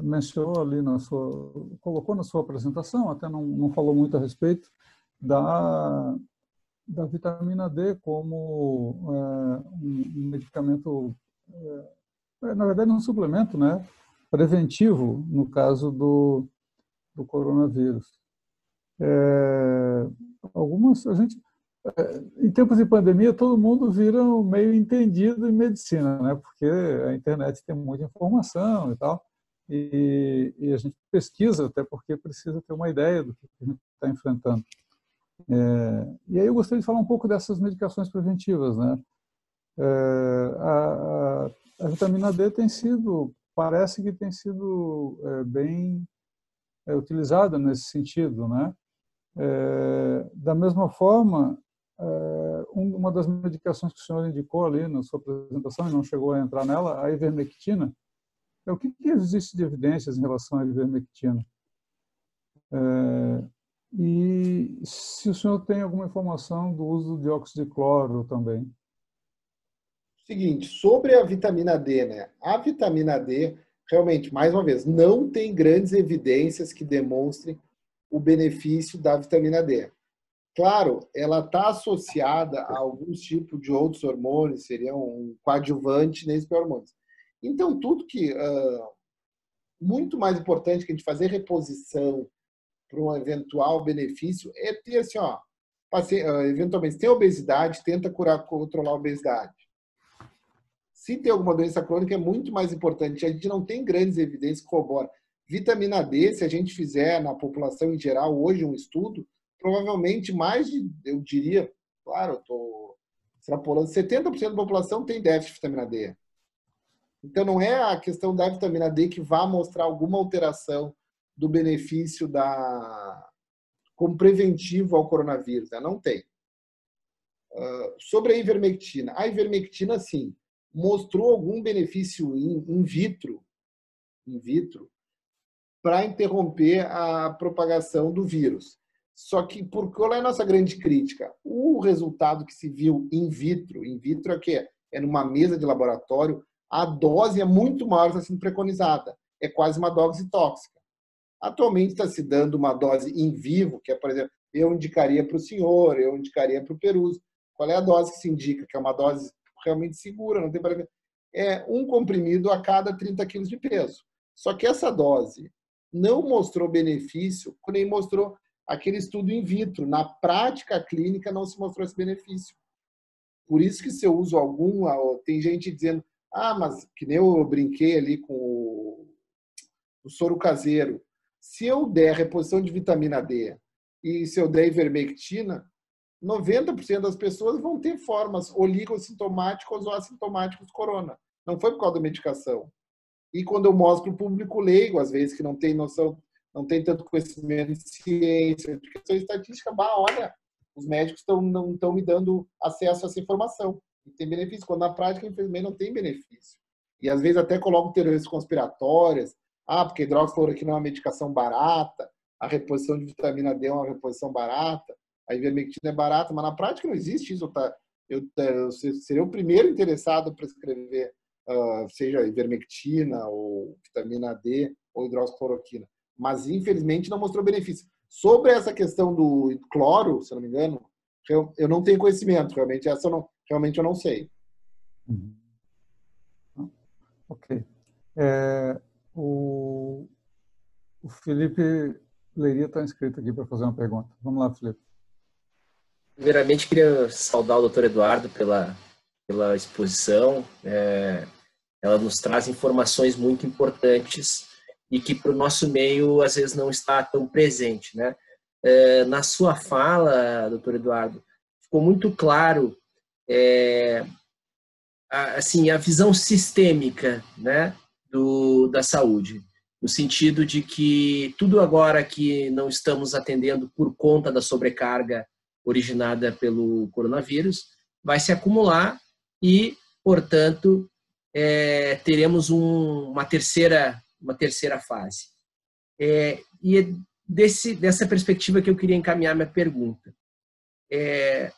mencionou ali colocou na sua apresentação, até não falou muito a respeito, da vitamina D como um medicamento, na verdade um suplemento, né, preventivo no caso do coronavírus. Em tempos de pandemia, todo mundo vira meio entendido em medicina, né? Porque a internet tem muita informação e tal, e a gente pesquisa até porque precisa ter uma ideia do que a gente está enfrentando. E aí eu gostaria de falar um pouco dessas medicações preventivas, né? A vitamina D parece que tem sido bem utilizada nesse sentido, né? Da mesma forma, uma das medicações que o senhor indicou ali na sua apresentação, e não chegou a entrar nela, a ivermectina. O que existe de evidências em relação à ivermectina? E se o senhor tem alguma informação do uso do dióxido de cloro também? Seguinte, sobre a vitamina D, né? A vitamina D, realmente, mais uma vez, não tem grandes evidências que demonstrem o benefício da vitamina D. Claro, ela está associada a alguns tipos de outros hormônios, seria um coadjuvante nesses hormônios. Então, tudo que... muito mais importante que a gente fazer reposição para um eventual benefício é ter assim, eventualmente, se tem obesidade, tenta controlar a obesidade. Se tem alguma doença crônica, é muito mais importante. A gente não tem grandes evidências que corroboram. Vitamina D, se a gente fizer na população em geral hoje um estudo, provavelmente mais de, eu diria, claro, eu estou extrapolando, 70% da população tem déficit de vitamina D. Então, não é a questão da vitamina D que vai mostrar alguma alteração do benefício como preventivo ao coronavírus. Né? Não tem. Sobre a ivermectina, sim, mostrou algum benefício in vitro para interromper a propagação do vírus. Só que, qual é a nossa grande crítica? O resultado que se viu in vitro é o quê? É numa mesa de laboratório, a dose é muito maior que está sendo preconizada. É quase uma dose tóxica. Atualmente está se dando uma dose in vivo, que é, por exemplo, eu indicaria para o senhor, eu indicaria para o Peruso. Qual é a dose que se indica? Que é uma dose realmente segura, não tem problema. É um comprimido a cada 30 quilos de peso. Só que essa dose não mostrou benefício, nem mostrou aquele estudo in vitro. Na prática clínica não se mostrou esse benefício. Por isso que se eu uso tem gente dizendo, mas que nem eu brinquei ali com o soro caseiro. Se eu der reposição de vitamina D e se eu der ivermectina, 90% das pessoas vão ter formas oligossintomáticas ou assintomáticas de corona. Não foi por causa da medicação. E quando eu mostro para o público leigo, às vezes que não tem noção, não tem tanto conhecimento de ciência, de questão estatística, olha, os médicos não estão me dando acesso a essa informação. E tem benefício, quando na prática, infelizmente, não tem benefício. E às vezes até colocam teorias conspiratórias, porque hidroxicloroquina é uma medicação barata, a reposição de vitamina D é uma reposição barata, a ivermectina é barata, mas na prática não existe isso. Eu seria o primeiro interessado a prescrever, seja ivermectina, ou vitamina D, ou hidroxicloroquina. Mas, infelizmente, não mostrou benefício. Sobre essa questão do cloro, se eu não me engano, eu não tenho conhecimento, realmente. Realmente eu não sei. Uhum. Ok. O Felipe Leiria está inscrito aqui para fazer uma pergunta. Vamos lá, Felipe. Primeiramente, queria saudar o doutor Eduardo pela exposição. Ela nos traz informações muito importantes e que para o nosso meio, às vezes, não está tão presente, né? Na sua fala, doutor Eduardo, ficou muito claro a visão sistêmica, né, da saúde, no sentido de que tudo agora que não estamos atendendo por conta da sobrecarga originada pelo coronavírus vai se acumular e, portanto, teremos uma terceira fase. E é dessa perspectiva que eu queria encaminhar minha pergunta. O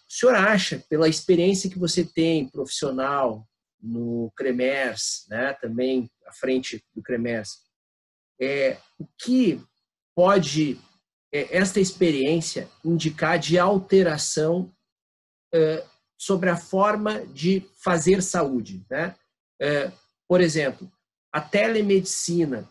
senhor acha, pela experiência que você tem profissional no CREMERS, né, também à frente do CREMERS, o que pode esta experiência indicar de alteração sobre a forma de fazer saúde, né? Por exemplo, a telemedicina,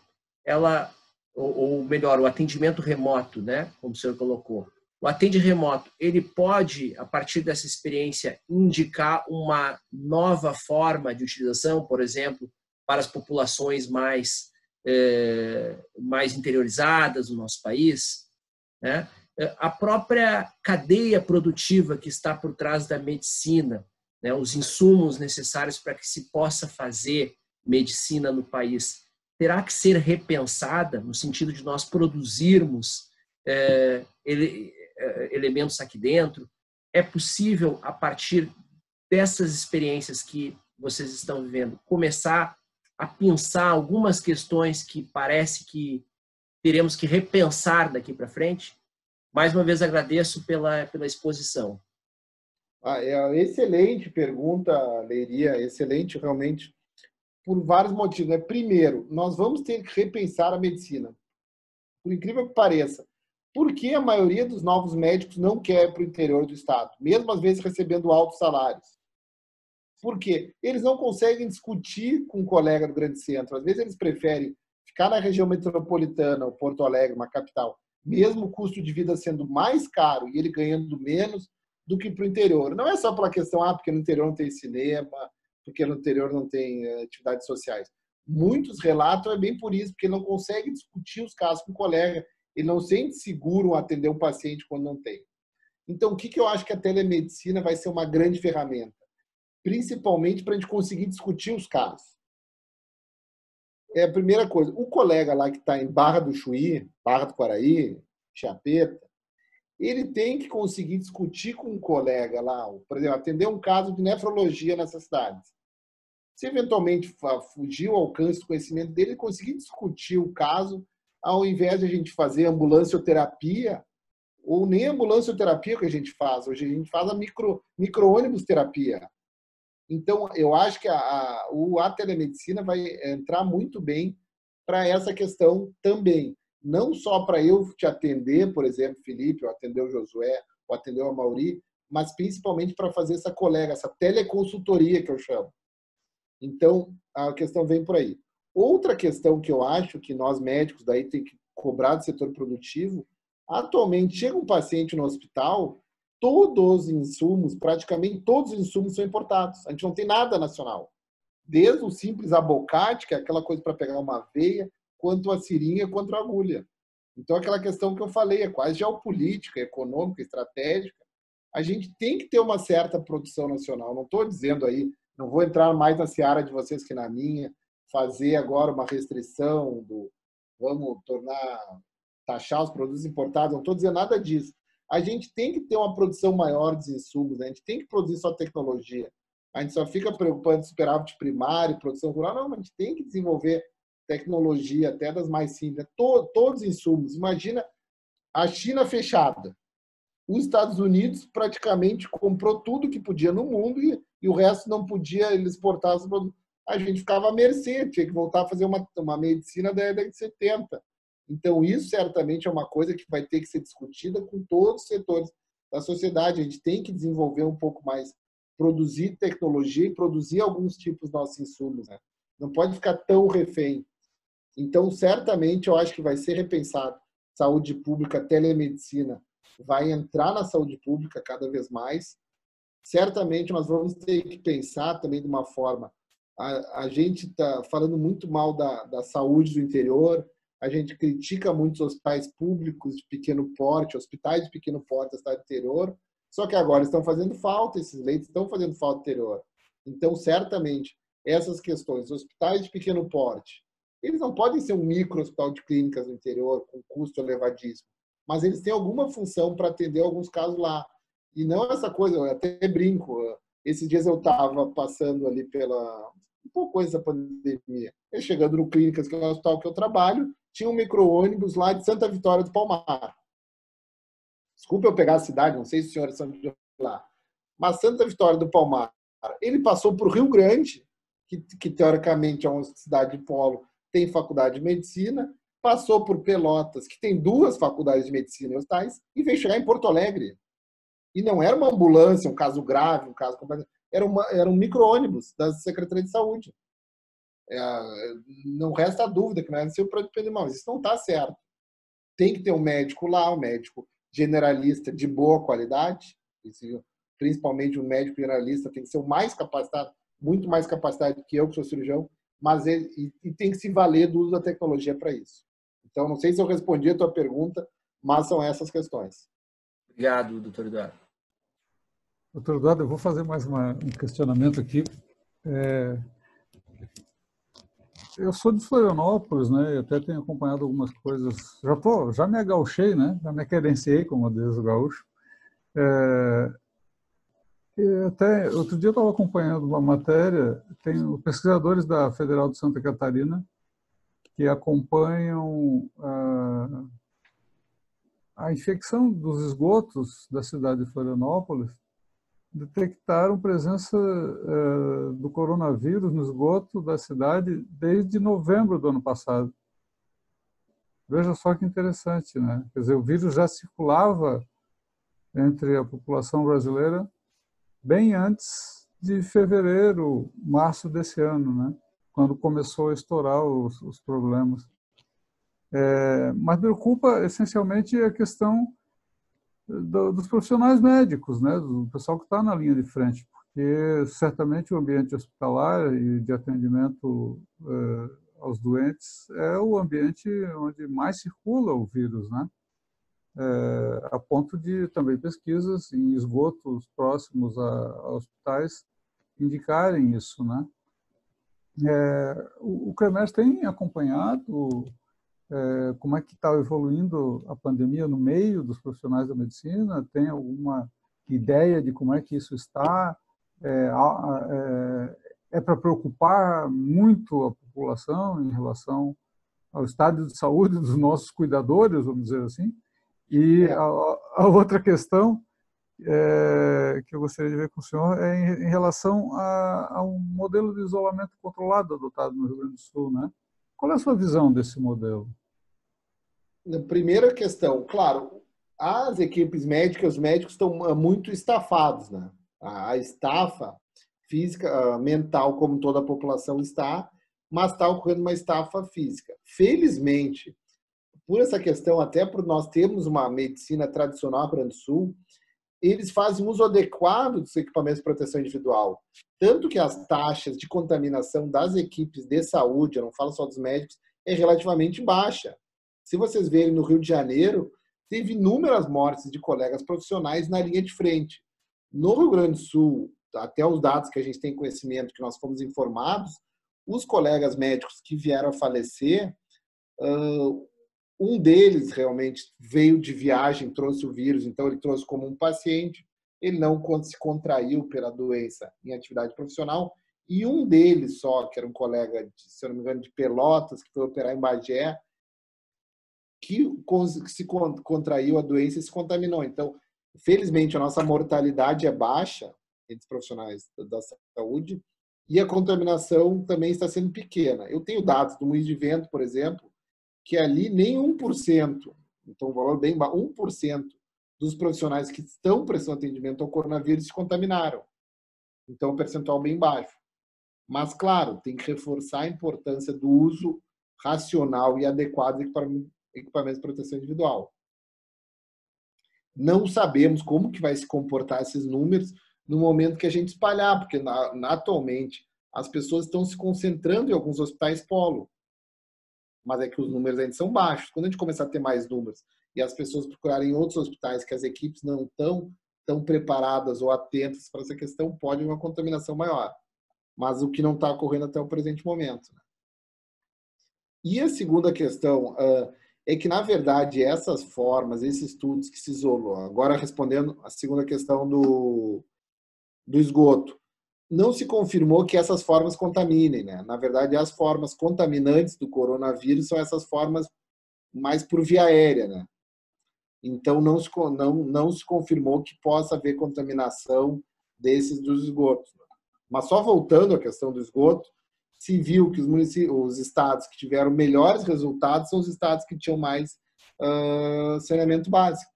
ou melhor, o atendimento remoto, né? Como o senhor colocou, o atendimento remoto, ele pode, a partir dessa experiência, indicar uma nova forma de utilização, por exemplo, para as populações mais interiorizadas do nosso país, né? A própria cadeia produtiva que está por trás da medicina, né? Os insumos necessários para que se possa fazer medicina no país, terá que ser repensada no sentido de nós produzirmos elementos aqui dentro. É possível, a partir dessas experiências que vocês estão vivendo, começar a pensar algumas questões que parece que teremos que repensar daqui para frente? Mais uma vez agradeço pela exposição. Excelente pergunta, Leiria, excelente realmente, por vários motivos. Né? Primeiro, nós vamos ter que repensar a medicina. Por incrível que pareça, por que a maioria dos novos médicos não quer ir para o interior do estado, mesmo às vezes recebendo altos salários? Por quê? Eles não conseguem discutir com um colega do grande centro. Às vezes eles preferem ficar na região metropolitana, ou Porto Alegre, uma capital, mesmo o custo de vida sendo mais caro e ele ganhando menos do que para o interior. Não é só pela questão, porque no interior não tem cinema, porque no interior não tem atividades sociais. Muitos relatam é bem por isso, porque ele não consegue discutir os casos com o colega, ele não se sente seguro a atender um paciente quando não tem. Então, o que eu acho que a telemedicina vai ser uma grande ferramenta? Principalmente para a gente conseguir discutir os casos. É a primeira coisa. O colega lá que está em Barra do Chuí, Barra do Quaraí, Chapeta, ele tem que conseguir discutir com um colega lá, por exemplo, atender um caso de nefrologia nessas cidades. Se eventualmente fugir o alcance do conhecimento dele, ele conseguir discutir o caso, ao invés de a gente fazer ambulancioterapia, ou nem ambulancioterapia que a gente faz, hoje a gente faz a micro-ônibus terapia. Então, eu acho que a telemedicina vai entrar muito bem para essa questão também. Não só para eu te atender, por exemplo, Felipe, ou atender o Josué, ou atender o Amaury, mas principalmente para fazer essa teleconsultoria que eu chamo. Então, a questão vem por aí. Outra questão que eu acho que nós médicos daí tem que cobrar do setor produtivo, atualmente chega um paciente no hospital, todos os insumos, praticamente todos os insumos são importados. A gente não tem nada nacional. Desde o simples abocate, que é aquela coisa para pegar uma veia, quanto a seringa, quanto a agulha. Então, aquela questão que eu falei, é quase geopolítica, econômica, estratégica. A gente tem que ter uma certa produção nacional. Não estou dizendo aí, não vou entrar mais na seara de vocês que na minha, fazer agora uma restrição vamos taxar os produtos importados, não estou dizendo nada disso. A gente tem que ter uma produção maior de insumos, né? A gente tem que produzir só tecnologia. A gente só fica preocupando com superávit primário, produção rural. Não, mas a gente tem que desenvolver tecnologia, até das mais simples. Todos os insumos. Imagina a China fechada. Os Estados Unidos praticamente comprou tudo que podia no mundo e o resto não podia exportar os produtos. A gente ficava à mercê, tinha que voltar a fazer uma medicina da década de 70. Então, isso certamente é uma coisa que vai ter que ser discutida com todos os setores da sociedade. A gente tem que desenvolver um pouco mais, produzir tecnologia e produzir alguns tipos de nossos insumos. Né? Não pode ficar tão refém. Então, certamente, eu acho que vai ser repensado. Saúde pública, telemedicina, vai entrar na saúde pública cada vez mais. Certamente, nós vamos ter que pensar também de uma forma. A gente está falando muito mal da saúde do interior, a gente critica muitos hospitais públicos de pequeno porte, hospitais de pequeno porte da cidade do interior, só que agora estão fazendo falta, esses leitos estão fazendo falta no interior. Então, certamente, essas questões, hospitais de pequeno porte, eles não podem ser um micro hospital de clínicas no interior, com custo elevadíssimo, mas eles têm alguma função para atender alguns casos lá. E não essa coisa, eu até brinco, esses dias eu estava passando ali um pouco antes da pandemia, chegando no Clínicas, que é o hospital que eu trabalho, tinha um micro-ônibus lá de Santa Vitória do Palmar. Desculpa eu pegar a cidade, não sei se os senhores são de lá, mas Santa Vitória do Palmar, ele passou por Rio Grande, que teoricamente é uma cidade de polo, tem faculdade de medicina, passou por Pelotas, que tem 2 faculdades de medicina e hospitais, e veio chegar em Porto Alegre. E não era uma ambulância, um caso grave, um caso completo. Era um micro-ônibus da Secretaria de Saúde. Não resta dúvida que não era seu produto epidemiológico. Mas isso não está certo. Tem que ter um médico lá, um médico generalista de boa qualidade, principalmente um médico generalista tem que ser o mais capacitado, muito mais capacitado que eu, que sou cirurgião, mas ele tem que se valer do uso da tecnologia para isso. Então, não sei se eu respondi a tua pergunta, mas são essas questões. Obrigado, doutor Eduardo. Doutor Eduardo, eu vou fazer mais um questionamento aqui. Eu sou de Florianópolis, né? Eu até tenho acompanhado algumas coisas. Já me agauchei, né? Já me querenciei, como diz o gaúcho. Até outro dia eu estava acompanhando uma matéria. Tem os pesquisadores da Federal de Santa Catarina que acompanham a infecção dos esgotos da cidade de Florianópolis. Detectaram presença do coronavírus no esgoto da cidade desde novembro do ano passado. Veja só que interessante, né? Quer dizer, o vírus já circulava entre a população brasileira bem antes de fevereiro, março desse ano, né? Quando começou a estourar os problemas. Mas preocupa essencialmente a questão dos profissionais médicos, né, do pessoal que está na linha de frente, porque certamente o ambiente hospitalar e de atendimento aos doentes é o ambiente onde mais circula o vírus, né, a ponto de também pesquisas em esgotos próximos a hospitais indicarem isso, né. O CREMERS tem acompanhado como é que está evoluindo a pandemia no meio dos profissionais da medicina? Tem alguma ideia de como é que isso está? É para preocupar muito a população em relação ao estado de saúde dos nossos cuidadores, vamos dizer assim? E a outra questão que eu gostaria de ver com o senhor é em relação a um modelo de isolamento controlado adotado no Rio Grande do Sul, né? Qual é a sua visão desse modelo? Primeira questão, claro, as equipes médicas, os médicos estão muito estafados, né? A estafa física, mental, como toda a população está, mas está ocorrendo uma estafa física. Felizmente, por essa questão, até por nós termos uma medicina tradicional no Rio Grande do Sul, eles fazem uso adequado dos equipamentos de proteção individual. Tanto que as taxas de contaminação das equipes de saúde, eu não falo só dos médicos, é relativamente baixa. Se vocês verem, no Rio de Janeiro, teve inúmeras mortes de colegas profissionais na linha de frente. No Rio Grande do Sul, até os dados que a gente tem conhecimento, que nós fomos informados, os colegas médicos que vieram a falecer, um deles realmente veio de viagem, trouxe o vírus, então ele trouxe como um paciente, ele não se contraiu pela doença em atividade profissional, e um deles só, que era um colega, se eu não me engano, de Pelotas, que foi operar em Bagé, que se contraiu a doença e se contaminou. Então, felizmente, a nossa mortalidade é baixa entre os profissionais da saúde e a contaminação também está sendo pequena. Eu tenho dados do Moinho de Vento, por exemplo, que ali nem 1%, então um valor bem baixo, 1% dos profissionais que estão prestando atendimento ao coronavírus se contaminaram. Então, um percentual bem baixo. Mas, claro, tem que reforçar a importância do uso racional e adequado de equipamentos de proteção individual. Não sabemos como que vai se comportar esses números no momento que a gente espalhar, porque atualmente as pessoas estão se concentrando em alguns hospitais polo, mas é que os números ainda são baixos. Quando a gente começar a ter mais números e as pessoas procurarem outros hospitais que as equipes não estão tão preparadas ou atentas para essa questão, pode haver uma contaminação maior. Mas o que não está ocorrendo até o presente momento. E a segunda questão é que, na verdade, essas formas, esses estudos que se isolou, agora respondendo a segunda questão do esgoto, não se confirmou que essas formas contaminem, né? Na verdade, as formas contaminantes do coronavírus são essas formas mais por via aérea, né? Então, não se confirmou que possa haver contaminação dos esgotos. Mas só voltando à questão do esgoto, se viu que os estados que tiveram melhores resultados são os estados que tinham mais saneamento básico.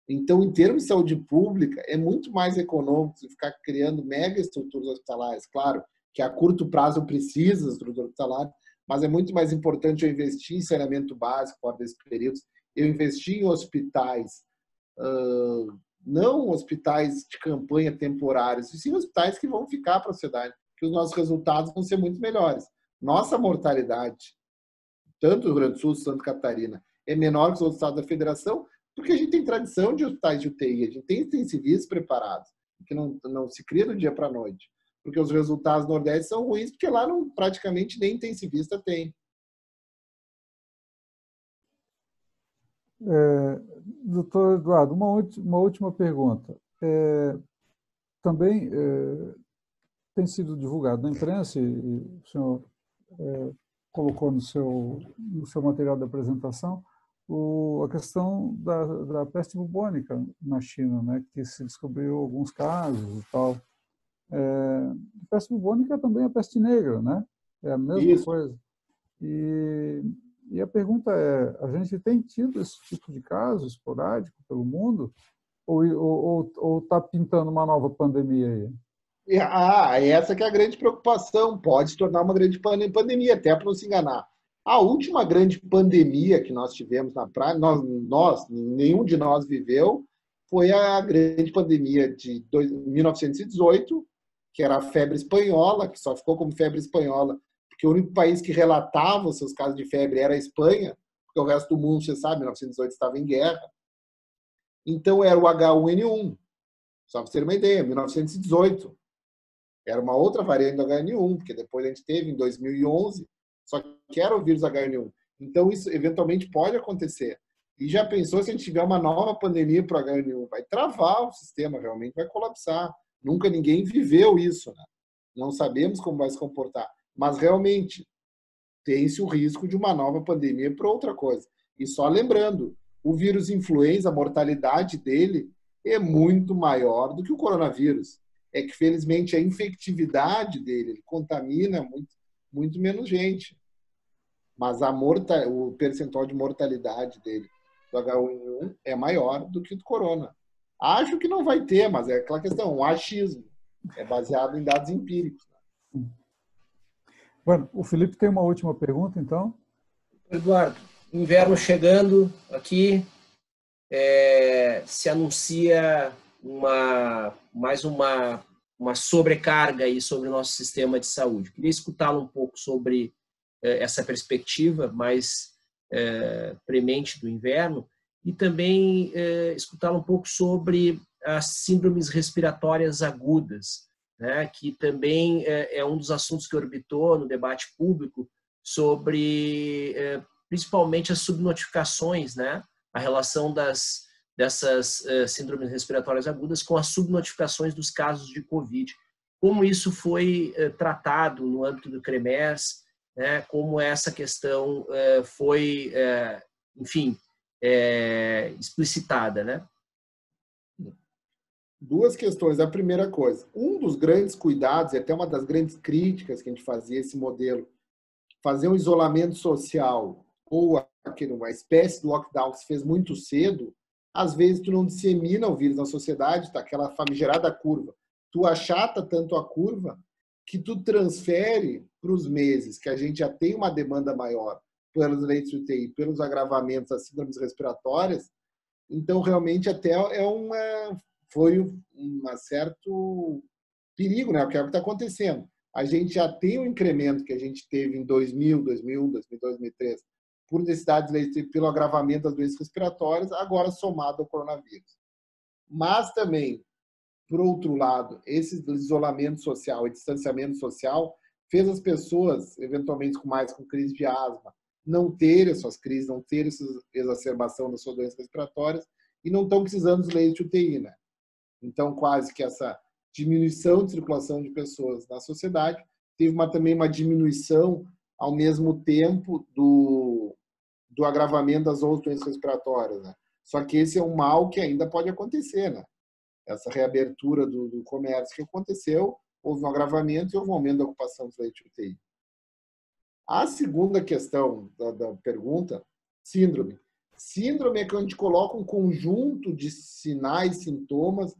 Então, em termos de saúde pública, é muito mais econômico você ficar criando mega estruturas hospitalares. Claro que a curto prazo eu preciso das estruturas hospitalares, mas é muito mais importante eu investir em saneamento básico fora desses períodos, eu investir em hospitais, não hospitais de campanha temporários, e sim hospitais que vão ficar para a sociedade, que os nossos resultados vão ser muito melhores. Nossa mortalidade, tanto no Rio Grande do Sul, Santa Catarina, é menor que os outros estados da federação, porque a gente tem tradição de hospitais de UTI, a gente tem intensivistas preparados, que não se cria do dia para a noite. Porque os resultados do Nordeste são ruins, porque lá praticamente nem intensivista tem. Doutor Eduardo, uma última pergunta. Também tem sido divulgado na imprensa, e o senhor colocou no seu material de apresentação, a questão da peste bubônica na China, né, que se descobriu alguns casos e tal. A peste bubônica também é a peste negra, né? É a mesma coisa. E a pergunta é, a gente tem tido esse tipo de caso esporádico pelo mundo? Ou está pintando uma nova pandemia aí? Essa que é a grande preocupação. Pode se tornar uma grande pandemia, até para não se enganar. A última grande pandemia que nós tivemos na praia, nenhum de nós viveu, foi a grande pandemia de 1918, que era a febre espanhola, que só ficou como febre espanhola, porque o único país que relatava os seus casos de febre era a Espanha, porque o resto do mundo, você sabe, 1918 estava em guerra. Então era o H1N1, só para você ter uma ideia, 1918. Era uma outra variante do H1N1, porque depois a gente teve em 2011, só que era o vírus H1N1. Então isso eventualmente pode acontecer. E já pensou se a gente tiver uma nova pandemia para o H1N1? Vai travar o sistema, realmente vai colapsar. Nunca ninguém viveu isso, né? Não sabemos como vai se comportar. Mas realmente tem-se o risco de uma nova pandemia para outra coisa. E só lembrando, o vírus influenza, a mortalidade dele é muito maior do que o coronavírus. É que, felizmente, a infectividade dele, ele contamina muito menos gente. Mas o percentual de mortalidade dele, do H1N1, é maior do que o do corona. Acho que não vai ter, mas é aquela questão, um achismo. É baseado em dados empíricos. Bueno, o Felipe tem uma última pergunta, então. Eduardo, inverno chegando aqui, se anuncia mais uma sobrecarga aí sobre o nosso sistema de saúde. Queria escutá-lo um pouco sobre essa perspectiva mais premente do inverno e também escutá-lo um pouco sobre as síndromes respiratórias agudas, né, que também é um dos assuntos que orbitou no debate público sobre principalmente as subnotificações, né, a relação dessas síndromes respiratórias agudas com as subnotificações dos casos de Covid. Como isso foi tratado no âmbito do CREMERS, né, como essa questão foi, enfim, explicitada, né? Duas questões. A primeira coisa, um dos grandes cuidados, e até uma das grandes críticas que a gente fazia esse modelo, fazer um isolamento social ou uma espécie de lockdown que se fez muito cedo, às vezes tu não dissemina o vírus na sociedade, tá aquela famigerada curva. Tu achata tanto a curva que tu transfere para os meses que a gente já tem uma demanda maior pelos leitos de UTI, pelos agravamentos das síndromes respiratórias. Então, realmente, até foi um certo perigo, né? O que é o que está acontecendo. A gente já tem um incremento que a gente teve em 2000, 2001, 2002, 2003, por necessidade de pelo agravamento das doenças respiratórias, agora somado ao coronavírus. Mas também, por outro lado, esse isolamento social e distanciamento social fez as pessoas, eventualmente com crise de asma, não terem suas crises, não terem essa exacerbação das suas doenças respiratórias e não estão precisando dos leitos de UTI, né? Então, quase que essa diminuição de circulação de pessoas na sociedade teve também uma diminuição, ao mesmo tempo, do agravamento das outras doenças respiratórias, né? Só que esse é um mal que ainda pode acontecer, né? Essa reabertura do comércio que aconteceu houve um agravamento e houve um aumento da ocupação dos leitos de UTI. A segunda questão da pergunta, síndrome. Síndrome é que a gente coloca um conjunto de sinais, sintomas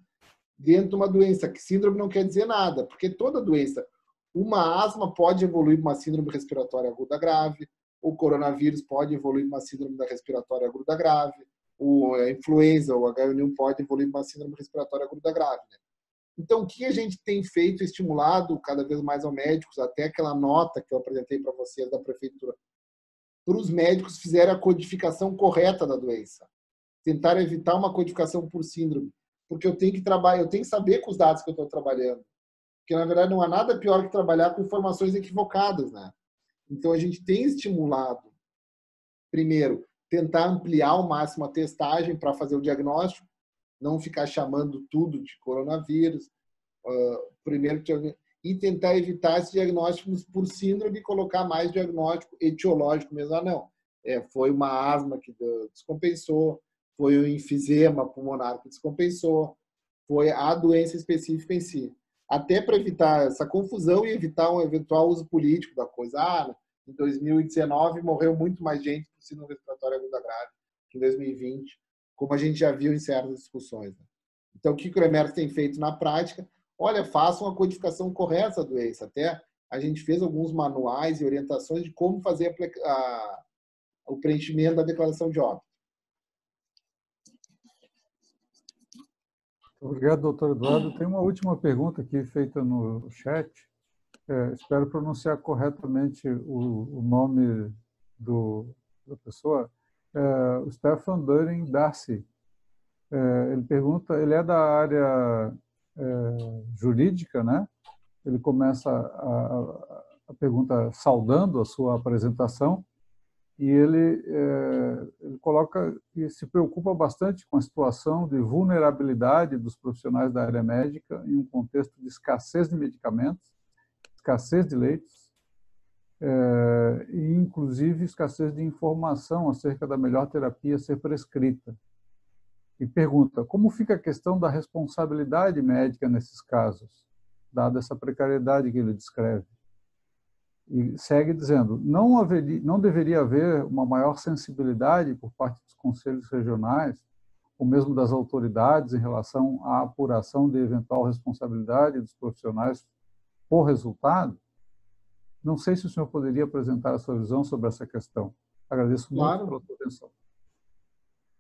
dentro de uma doença, que síndrome não quer dizer nada, porque toda doença, uma asma pode evoluir para uma síndrome respiratória aguda grave, o coronavírus pode evoluir para uma síndrome respiratória aguda grave, a influenza, o H1N1 pode evoluir para uma síndrome respiratória aguda grave. Né? Então, o que a gente tem feito, estimulado cada vez mais aos médicos, até aquela nota que eu apresentei para vocês da prefeitura, para os médicos fizerem a codificação correta da doença. Tentar evitar uma codificação por síndrome. Porque eu tenho que trabalhar, eu tenho que saber com os dados que eu estou trabalhando. Porque, na verdade, não há nada pior que trabalhar com informações equivocadas, né? Então, a gente tem estimulado, primeiro, tentar ampliar ao máximo a testagem para fazer o diagnóstico, não ficar chamando tudo de coronavírus, primeiro, e tentar evitar esses diagnósticos por síndrome e colocar mais diagnóstico etiológico mesmo. Não, foi uma asma que descompensou, foi o enfisema pulmonar que descompensou, foi a doença específica em si. Até para evitar essa confusão e evitar um eventual uso político da coisa. Em 2019 morreu muito mais gente por síndrome respiratória aguda grave que em 2020, como a gente já viu em certas discussões. Né? Então, o que o EMERS tem feito na prática? Olha, façam a codificação correta da doença. Até a gente fez alguns manuais e orientações de como fazer o preenchimento da declaração de óbito. Obrigado, doutor Eduardo. Tem uma última pergunta aqui feita no chat. Espero pronunciar corretamente o nome da pessoa. O Stefan During Darcy. Ele pergunta, ele é da área jurídica, né? Ele começa a pergunta saudando a sua apresentação e ele coloca que se preocupa bastante com a situação de vulnerabilidade dos profissionais da área médica em um contexto de escassez de medicamentos, escassez de leitos e, inclusive, escassez de informação acerca da melhor terapia a ser prescrita. E pergunta, como fica a questão da responsabilidade médica nesses casos, dada essa precariedade que ele descreve? E segue dizendo, não deveria haver uma maior sensibilidade por parte dos conselhos regionais, ou mesmo das autoridades, em relação à apuração de eventual responsabilidade dos profissionais por resultado? Não sei se o senhor poderia apresentar a sua visão sobre essa questão. Agradeço muito pela sua atenção.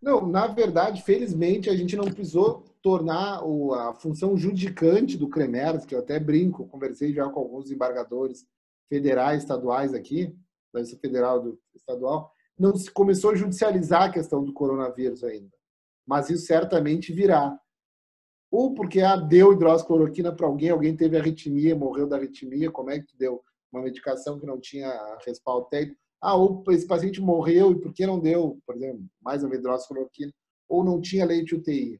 Não, na verdade, felizmente, a gente não precisou tornar a função judicante do CREMERS, que eu até brinco, conversei já com alguns embargadores federais, estaduais aqui, da Polícia Federal do Estadual, não se começou a judicializar a questão do coronavírus ainda. Mas isso certamente virá. Ou porque deu hidroxicloroquina para alguém teve arritmia, morreu da arritmia, como é que deu uma medicação que não tinha respaldo técnico? Ou esse paciente morreu e por que não deu, por exemplo, mais uma hidroxicloroquina? Ou não tinha leite UTI?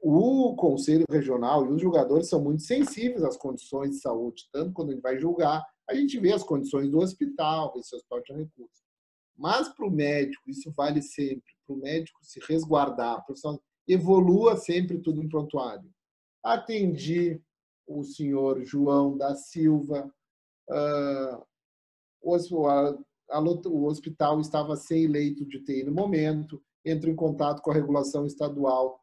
O Conselho Regional e os julgadores são muito sensíveis às condições de saúde, tanto quando a gente vai julgar, a gente vê as condições do hospital, vê se o hospital tinha recursos. Mas para o médico, isso vale sempre, para o médico se resguardar, evolua sempre tudo em prontuário. Atendi o senhor João da Silva, o hospital estava sem leito de UTI no momento, entro em contato com a regulação estadual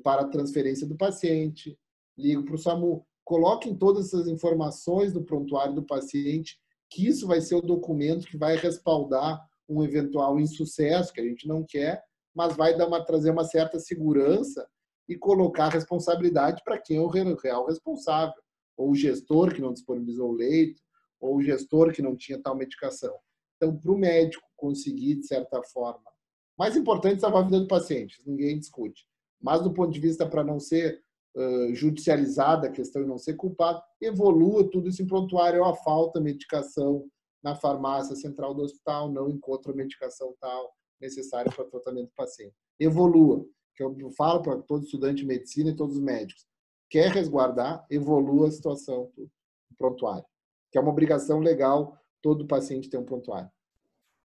para a transferência do paciente, ligo para o SAMU, coloquem todas essas informações do prontuário do paciente, que isso vai ser o documento que vai respaldar um eventual insucesso, que a gente não quer, mas vai trazer uma certa segurança e colocar a responsabilidade para quem é o real responsável, ou o gestor que não disponibilizou o leito, ou o gestor que não tinha tal medicação. Então, para o médico conseguir, de certa forma, mais importante é salvar a vida do paciente, ninguém discute. Mas, do ponto de vista para não ser judicializada a questão e não ser culpado, evolua tudo isso em prontuário. A falta de medicação na farmácia central do hospital, não encontra a medicação tal necessária para o tratamento do paciente. Evolua, que eu falo para todo estudante de medicina e todos os médicos. Quer resguardar, evolua a situação, tudo, em prontuário. Que é uma obrigação legal todo paciente ter um prontuário.